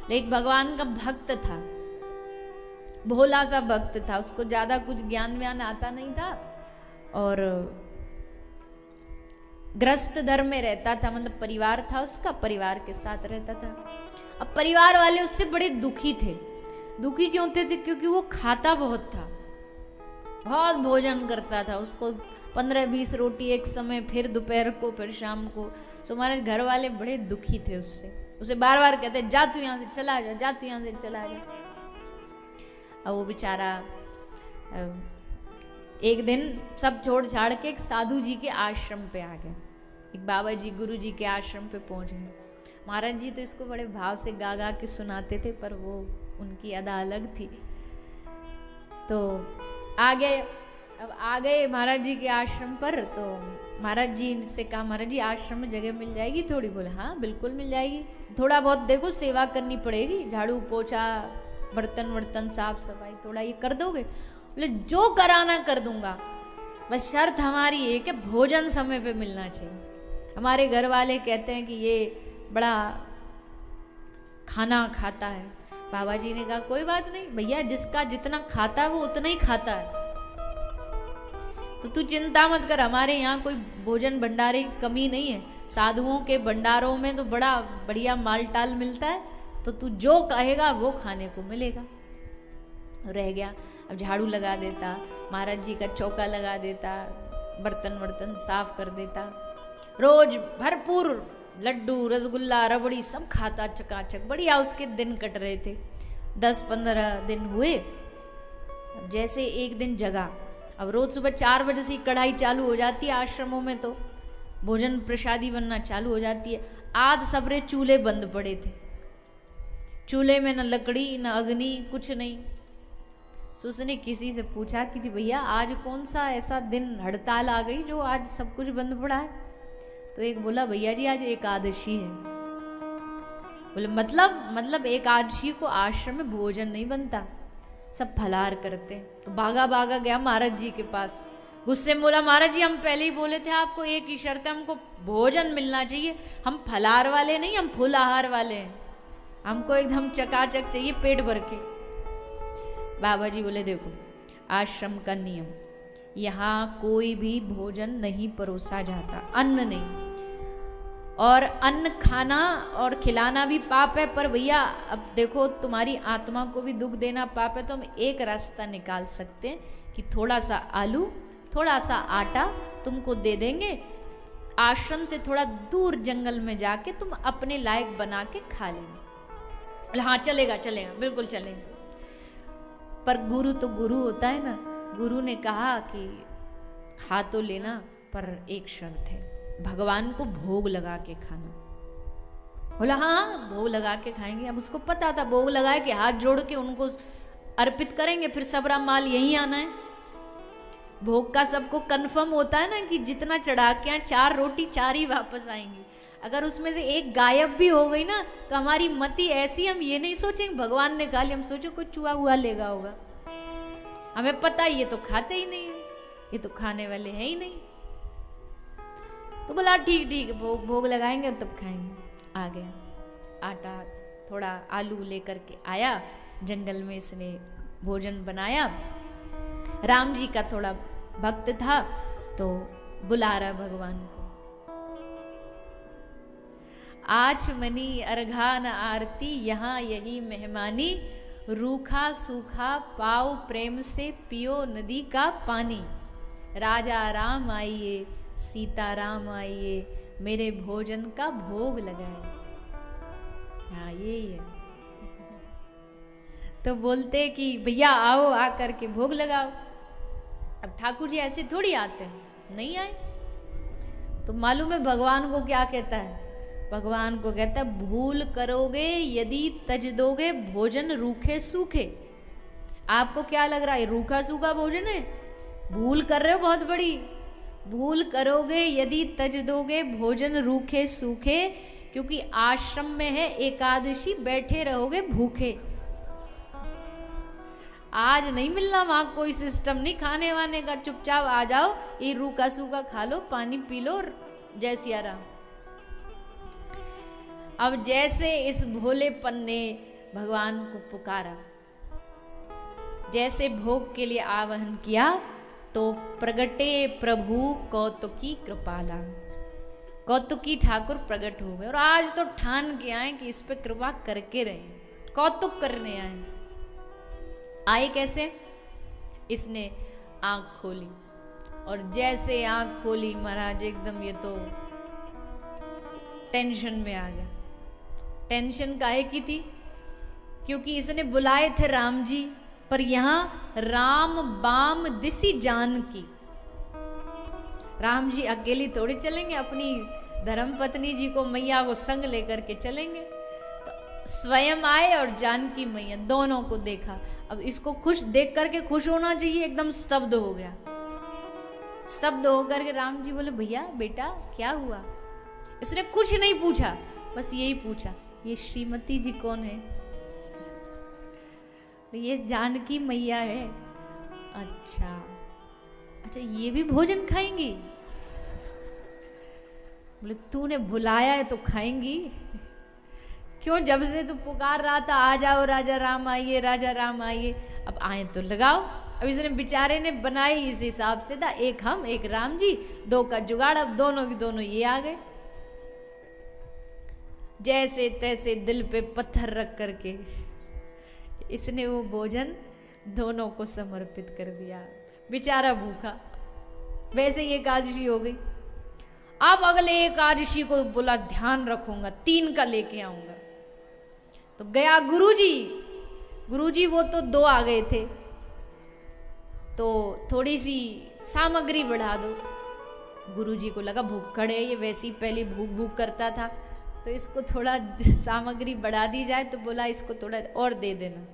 लेकिन भगवान का भक्त था, भोला सा भक्त था, उसको ज्यादा कुछ ज्ञान व्यान आता नहीं था और ग्रस्त धर्म में रहता था, मतलब परिवार था उसका, परिवार के साथ रहता था। अब परिवार वाले उससे बड़े दुखी थे। दुखी क्यों थे? क्योंकि वो खाता बहुत था, बहुत भोजन करता था। उसको 15-20 रोटी एक समय, फिर दोपहर को, फिर शाम को। तो हमारे घर वाले बड़े दुखी थे उससे, उसे बार बार कहते जा तू यहाँ से चला जा, जा तू यहाँ से चला जा। अब वो बेचारा एक दिन सब छोड़ छाड़ के एक साधु जी के आश्रम पे आ गया। एक बाबा जी गुरु जी के आश्रम पे पहुंच गए। महाराज जी तो इसको बड़े भाव से गा गा के सुनाते थे, पर वो उनकी अदा अलग थी। तो आ गए, अब आ गए महाराज जी के आश्रम पर। तो महाराज जी से कहा, महाराज जी आश्रम में जगह मिल जाएगी थोड़ी? बोले हाँ बिल्कुल मिल जाएगी, थोड़ा बहुत देखो सेवा करनी पड़ेगी, झाड़ू पोछा, बर्तन वर्तन साफ सफाई थोड़ा ये कर दोगे? बोले जो कराना कर दूंगा, बस शर्त हमारी एक है, भोजन समय पे मिलना चाहिए। हमारे घर वाले कहते हैं कि ये बड़ा खाना खाता है। बाबा जी ने कहा कोई बात नहीं भैया, जिसका जितना खाता है वो उतना ही खाता है, तो तू चिंता मत कर, हमारे यहाँ कोई भोजन भंडारे की कमी नहीं है। साधुओं के भंडारों में तो बड़ा बढ़िया माल टाल मिलता है, तो तू जो कहेगा वो खाने को मिलेगा। रह गया, अब झाड़ू लगा देता, महाराज जी का चौका लगा देता, बर्तन वर्तन साफ कर देता, रोज भरपूर लड्डू रसगुल्ला रबड़ी सब खाता चकाचक, बढ़िया उसके दिन कट रहे थे। 10-15 दिन हुए। अब जैसे एक दिन जगा, अब रोज सुबह 4 बजे से कढ़ाई चालू हो जाती है आश्रमों में, तो भोजन प्रसादी बनना चालू हो जाती है। आज सबरे चूल्हे बंद पड़े थे, चूल्हे में न लकड़ी न अग्नि कुछ नहीं। तो उसने किसी से पूछा कि जी भैया आज कौन सा ऐसा दिन हड़ताल आ गई जो आज सब कुछ बंद पड़ा है? तो एक बोला भैया जी आज एकादशी है। बोले मतलब एकादशी को आश्रम में भोजन नहीं बनता, सब फलाहार करते। तो भागा भागा गया महाराज जी के पास, गुस्से में बोला महाराज जी हम पहले ही बोले थे आपको, एक ही शर्त है, हमको भोजन मिलना चाहिए, हम फलाहार वाले नहीं, हम फुल आहार वाले हैं, हमको एकदम चकाचक चाहिए पेट भर के। बाबा जी बोले देखो आश्रम का नियम, यहाँ कोई भी भोजन नहीं परोसा जाता, अन्न नहीं, और अन्न खाना और खिलाना भी पाप है। पर भैया अब देखो तुम्हारी आत्मा को भी दुख देना पाप है, तो हम एक रास्ता निकाल सकते हैं कि थोड़ा सा आलू थोड़ा सा आटा तुमको दे देंगे, आश्रम से थोड़ा दूर जंगल में जाके तुम अपने लायक बना के खा लेंगे। हाँ चलेगा चलेगा बिल्कुल चलेगा। पर गुरु तो गुरु होता है ना, गुरु ने कहा कि खा तो लेना, पर एक शर्त है, भगवान को भोग लगा के खाना। बोला हाँ भोग लगा के खाएंगे। अब उसको पता था भोग लगाए कि हाथ जोड़ के उनको अर्पित करेंगे, फिर सबरा माल यहीं आना है। भोग का सबको कंफर्म होता है ना कि जितना चढ़ा के यहाँ 4 रोटी 4 ही वापस आएंगी। अगर उसमें से एक गायब भी हो गई ना तो हमारी मति ऐसी, हम ये नहीं सोचेंगे भगवान ने खा लिया, हम सोचो कोई चूहा हुआ लेगा होगा। हमें पता है ये तो खाते ही नहीं है, ये तो खाने वाले हैं ही नहीं। तो बोला ठीक ठीक भोग लगाएंगे तब खाएंगे। आ गया आटा थोड़ा आलू लेकर के आया, जंगल में इसने भोजन बनाया। राम जी का थोड़ा भक्त था तो बुला रहा भगवान को, आज मनी अर्घान आरती यहाँ यही मेहमानी, रूखा सूखा पाओ प्रेम से पियो नदी का पानी, राजा राम आइए सीता राम आइए मेरे भोजन का भोग लगाए। हाँ यही है। तो बोलते कि भैया आओ आकर के भोग लगाओ। अब ठाकुर जी ऐसे थोड़ी आते हैं, नहीं आए। तो मालूम है भगवान को क्या कहता है? भगवान को कहता है भूल करोगे यदि तज दोगे भोजन रूखे सूखे। आपको क्या लग रहा है रूखा सूखा भोजन है? भूल कर रहे हो बहुत बड़ी। भूल करोगे यदि तज दोगे भोजन रूखे सूखे, क्योंकि आश्रम में है एकादशी, बैठे रहोगे भूखे। आज नहीं मिलना वहां कोई सिस्टम नहीं खाने वाने का, चुपचाप आ जाओ, ये रूखा सूखा खा लो, पानी पी लो, जय सिया राम। अब जैसे इस भोलेपन ने भगवान को पुकारा, जैसे भोग के लिए आवाहन किया तो प्रगटे प्रभु कौतुकी कृपाला, कौतुकी ठाकुर प्रकट हो गए। और आज तो ठान के आए कि इस पे कृपा करके रहे, कौतुक करने आए। आए कैसे? इसने आंख खोली, और जैसे आंख खोली महाराज एकदम ये तो टेंशन में आ गया। टेंशन काहे की थी? क्योंकि इसने बुलाए थे राम जी, पर यहां राम बाम दिसी जानकी। राम जी अकेली थोड़ी चलेंगे, अपनी धर्मपत्नी जी को मैया को संग लेकर के चलेंगे। तो स्वयं आए और जानकी मैया दोनों को देखा। अब इसको खुश देख करके खुश होना चाहिए, एकदम स्तब्ध हो गया। स्तब्ध होकर के राम जी बोले, भैया बेटा क्या हुआ? इसने कुछ नहीं पूछा, बस यही पूछा, ये श्रीमती जी कौन है? ये जानकी मैया है। अच्छा अच्छा, ये भी भोजन खाएंगी? बोले तूने बुलाया है तो खाएंगी। क्यों? जब से तू पुकार रहा था आ जाओ राजा राम आइए, राजा राम आइए, अब आए तो लगाओ। अब इसने बेचारे ने बनाई इस हिसाब से था, एक हम एक राम जी, दो का जुगाड़। अब दोनों के दोनों ये आ गए। जैसे तैसे दिल पे पत्थर रख करके इसने वो भोजन दोनों को समर्पित कर दिया। बेचारा भूखा। वैसे ही एकादशी हो गई। अब अगले एकादशी को बोला ध्यान रखूंगा, 3 का लेके आऊंगा। तो गया गुरुजी। गुरुजी वो तो 2 आ गए थे, तो थोड़ी सी सामग्री बढ़ा दो। गुरुजी को लगा भूखड़ है ये, वैसी पहले भूख भूख करता था, तो इसको थोड़ा सामग्री बढ़ा दी जाए। तो बोला इसको थोड़ा और दे देना,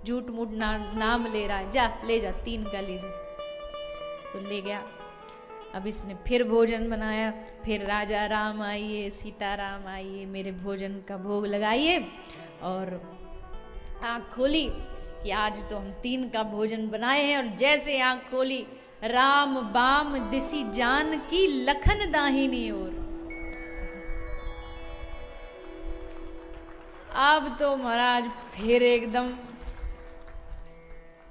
झूठ मूठ नाम ले रहा है, जा ले जा, 3 का ले जा। तो ले गया। अब इसने फिर भोजन बनाया, फिर राजा राम आइए, सीता राम आइए, मेरे भोजन का भोग लगाइए। और आँख खोली कि आज तो हम 3 का भोजन बनाए हैं। और जैसे आँख खोली, राम बाम दिसी जान की लखन दाहिनी ओर। अब तो महाराज फिर एकदम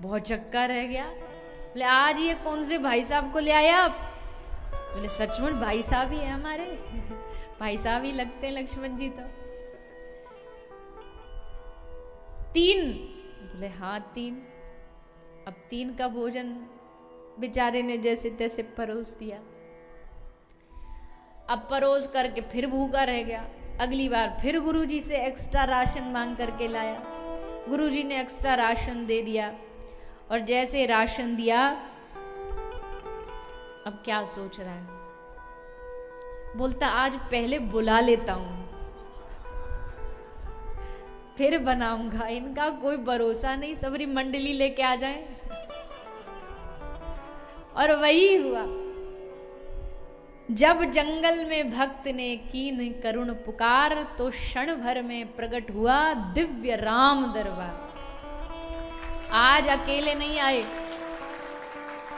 बहुत चक्का रह गया। बोले आज ये कौन से भाई साहब को ले आया आप? बोले सचमुच भाई साहब ही है हमारे, भाई साहब ही लगते हैं लक्ष्मण जी। तो 3? बोले हाँ 3। अब 3 का भोजन बेचारे ने जैसे तैसे परोस दिया। अब परोस करके फिर भूखा रह गया। अगली बार फिर गुरुजी से एक्स्ट्रा राशन मांग करके लाया। गुरुजी ने एक्स्ट्रा राशन दे दिया। और जैसे राशन दिया, अब क्या सोच रहा है? बोलता आज पहले बुला लेता हूं, फिर बनाऊंगा। इनका कोई भरोसा नहीं, सबरी मंडली लेके आ जाए। और वही हुआ। जब जंगल में भक्त ने कीन करुण पुकार, तो क्षण भर में प्रकट हुआ दिव्य राम दरबार। आज अकेले नहीं आए,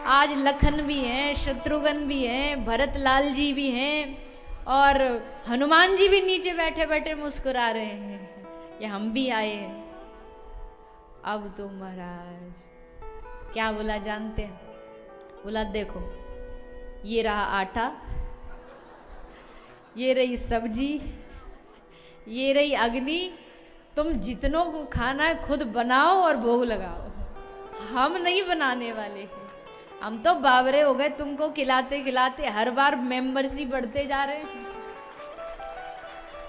आज लखन भी हैं, शत्रुघ्न भी हैं, भरत लाल जी भी हैं, और हनुमान जी भी नीचे बैठे बैठे मुस्कुरा रहे हैं, ये हम भी आए हैं। अब तो महाराज क्या बोला जानते हैं? बोला देखो ये रहा आटा, ये रही सब्जी, ये रही अग्नि, तुम जितनों को खाना है खुद बनाओ और भोग लगाओ। हम नहीं बनाने वाले हैं, हम तो बावरे हो गए तुमको खिलाते खिलाते, हर बार मेंबरशिप बढ़ते जा रहे हैं।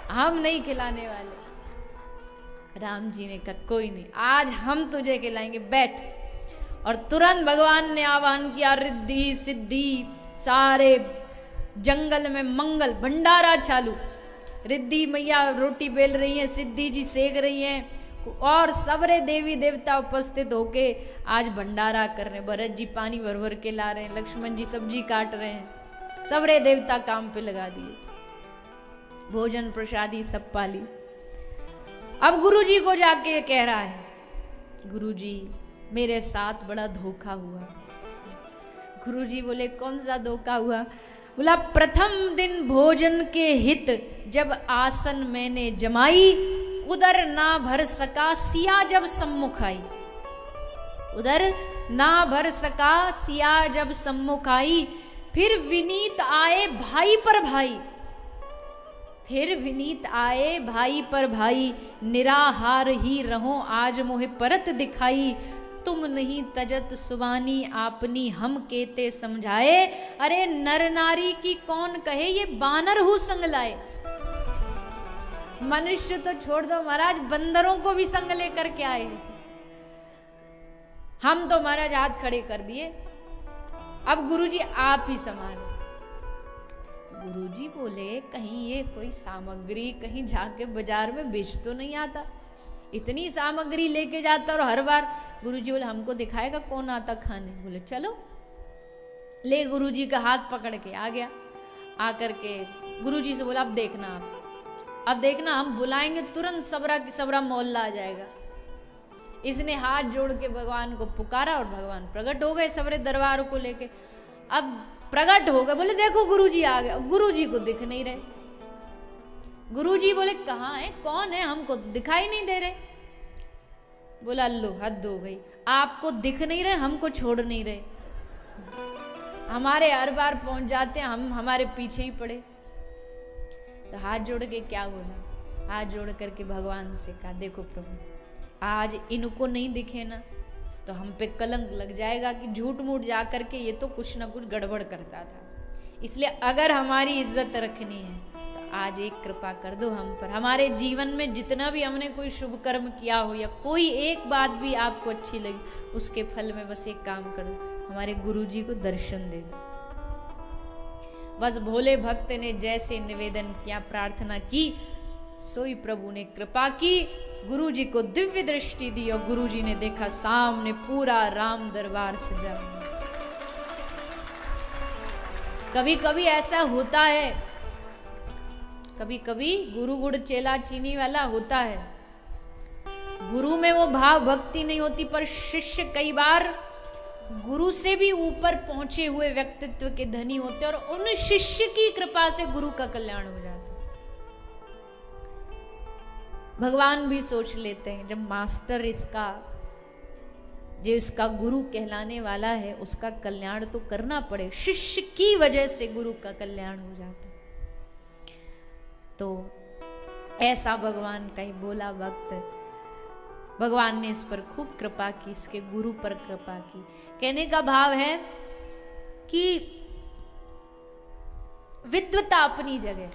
हम नहीं खिलाने वाले। राम जी ने कहा कोई नहीं, आज हम तुझे खिलाएंगे, बैठ। और तुरंत भगवान ने आह्वान किया, रिद्धि सिद्धि, सारे जंगल में मंगल भंडारा चालू। रिद्धि मैया रोटी बेल रही हैं, सिद्धि जी सेक रही हैं, और सबरे देवी देवता उपस्थित होके आज भंडारा कर रहे हैं। भरत जी पानी भर भर के ला रहे हैं, लक्ष्मण जी सब्जी काट रहे हैं, सबरे देवता काम पे लगा दिए। भोजन प्रसादी सब पाली। अब गुरुजी को जाके कह रहा है, गुरुजी मेरे साथ बड़ा धोखा हुआ। गुरुजी बोले कौन सा धोखा हुआ? बोला प्रथम दिन भोजन के हित जब आसन मैंने जमाई, उदर ना भर सका सिया जब सम्मुख आई। उदर ना भर सका सिया जब सम्मुख आई, फिर विनीत आए भाई पर भाई। फिर विनीत आए भाई पर भाई, निराहार ही रहो आज मोहे परत दिखाई। तुम नहीं तजत सुबानी आपनी हम केते समझाए, अरे नर नारी की कौन कहे ये बानर हूं संग लाए। मनुष्य तो छोड़ दो महाराज, बंदरों को भी संग लेकर के आए। हम तो महाराज हाथ खड़े कर दिए, अब गुरुजी आप ही संभालो। गुरुजी बोले कहीं ये कोई सामग्री कहीं जाके बाजार में बेच तो नहीं आता, इतनी सामग्री लेके जाता और हर बार। गुरुजी बोले हमको दिखाएगा कौन आता खाने। बोले चलो। ले गुरुजी का हाथ पकड़ के आ गया। आकर के गुरुजी से बोला अब देखना, अब देखना हम बुलाएंगे तुरंत सबरा की सबरा मोहल्ला आ जाएगा। इसने हाथ जोड़ के भगवान को पुकारा और भगवान प्रकट हो गए सबरे दरबार को लेके। अब प्रकट हो गए, बोले देखो गुरुजी आ गए। गुरुजी को दिख नहीं रहे। गुरुजी बोले कहाँ है, कौन है, हमको तो दिखाई नहीं दे रहे। बोला लो हद हो गई, आपको दिख नहीं रहे, हमको छोड़ नहीं रहे। हमारे हर बार पहुंच जाते हैं, हम हमारे पीछे ही पड़े। तो हाथ जोड़ के क्या बोला, हाथ जोड़ करके भगवान से कहा देखो प्रभु, आज इनको नहीं दिखे ना तो हम पे कलंक लग जाएगा कि झूठ मूठ जा करके ये तो कुछ ना कुछ गड़बड़ करता था। इसलिए अगर हमारी इज्जत रखनी है तो आज एक कृपा कर दो हम पर। हमारे जीवन में जितना भी हमने कोई शुभ कर्म किया हो या कोई एक बात भी आपको अच्छी लगी, उसके फल में बस एक काम कर दो, हमारे गुरुजी को दर्शन दे दो। बस भोले भक्त ने जैसे निवेदन किया, प्रार्थना की, सोई प्रभु ने कृपा की, गुरुजी को दिव्य दृष्टि दी और गुरुजी ने देखा सामने पूरा राम दरबार सजा हुआ। कभी कभी ऐसा होता है, कभी कभी गुरु गुड़ चेला चीनी वाला होता है। गुरु में वो भाव भक्ति नहीं होती, पर शिष्य कई बार गुरु से भी ऊपर पहुंचे हुए व्यक्तित्व के धनी होते और उन शिष्य की कृपा से गुरु का कल्याण हो जाता है। भगवान भी सोच लेते हैं जब मास्टर इसका, जो इसका गुरु कहलाने वाला है, उसका कल्याण तो करना पड़े। शिष्य की वजह से गुरु का कल्याण हो जाता है। तो ऐसा भगवान का ही बोला भक्त, भगवान ने इस पर खूब कृपा की, इसके गुरु पर कृपा की। कहने का भाव है कि विद्वता अपनी जगह,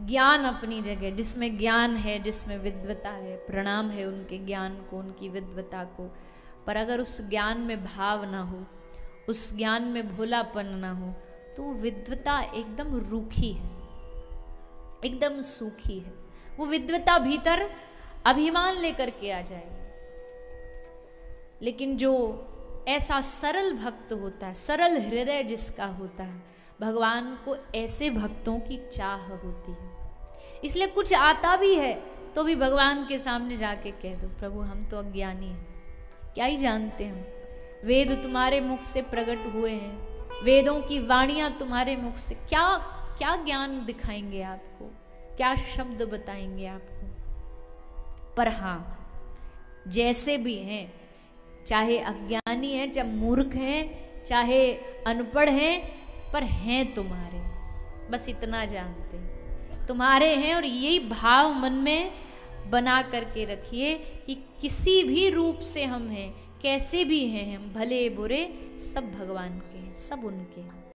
ज्ञान अपनी जगह, जिसमें ज्ञान है, जिसमें विद्वता है, प्रणाम है उनके ज्ञान को, उनकी विद्वता को। पर अगर उस ज्ञान में भाव ना हो, उस ज्ञान में भोलापन ना हो, तो विद्वता एकदम रूखी है, एकदम सूखी है। वो विद्वता भीतर अभिमान लेकर के आ जाएगी। लेकिन जो ऐसा सरल भक्त होता है, सरल हृदय जिसका होता है, भगवान को ऐसे भक्तों की चाह होती है। इसलिए कुछ आता भी है तो भी भगवान के सामने जाके कह दो प्रभु हम तो अज्ञानी हैं, क्या ही जानते हम। वेद तुम्हारे मुख से प्रकट हुए हैं, वेदों की वाणियां तुम्हारे मुख से, क्या क्या ज्ञान दिखाएंगे आपको, क्या शब्द बताएंगे आपको। पर हाँ, जैसे भी हैं, चाहे अज्ञानी हैं, चाहे मूर्ख हैं, चाहे अनपढ़ हैं, पर हैं तुम्हारे, बस इतना जानते हैं तुम्हारे हैं। और यही भाव मन में बना करके रखिए कि किसी भी रूप से हम हैं, कैसे भी हैं हम, भले बुरे सब भगवान के हैं, सब उनके हैं।